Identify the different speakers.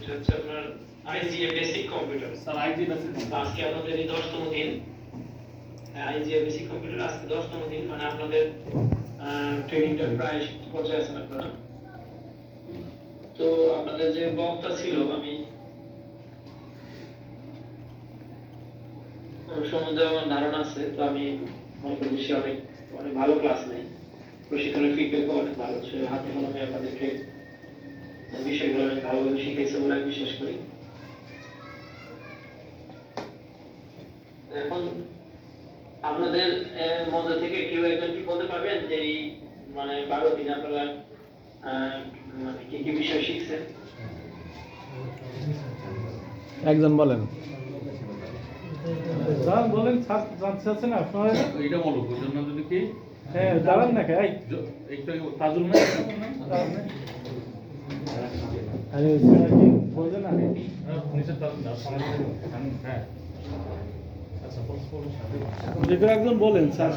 Speaker 1: সেটা হচ্ছে আপনার IGA basic computer.
Speaker 2: Sir IG basic
Speaker 1: আজকে আপনাদের এই 10তম দিন। আইজিএ বেসিক কম্পিউটার আজকে 10তম দিন, মানে আপনাদের ট্রেনিংটা প্রায় পর্যায়ে আছেন আপনারা। তো আপনাদের যে বক্তা ছিল, আমি সম্বন্ধে আমার ধারণা আছে, তো আমি মনে করি সে অনেক অনেক ভালো ক্লাস নেই, প্রশিক্ষণের ফিডব্যাকও অনেক ভালো, সে হাতে কলমে আপনাদেরকে বিষয়গুলো অনেক ভালোভাবে শিখেছে বলে আমি বিশ্বাস করি। এখন আপনাদের মধ্যে থেকে কেউ একজন কি বলতে পারবেন যে এই মানে 12 দিন আপনারা মানে কি কি বিষয় শিখছেন?
Speaker 3: একজন বলেন।
Speaker 4: স্যার বলেন, স্যার জানতে চাচ্ছেন আপনারা?
Speaker 2: এটা বলো বুঝুন না যদি কি
Speaker 4: হ্যাঁ, দাঁড়ান না খাই।
Speaker 2: একটু তাজুল না
Speaker 4: আরে স্যার কি বলছেন না?
Speaker 2: নিচে তাজুল না হ্যাঁ আচ্ছা
Speaker 4: যে কেউ একজন বলেন স্যার।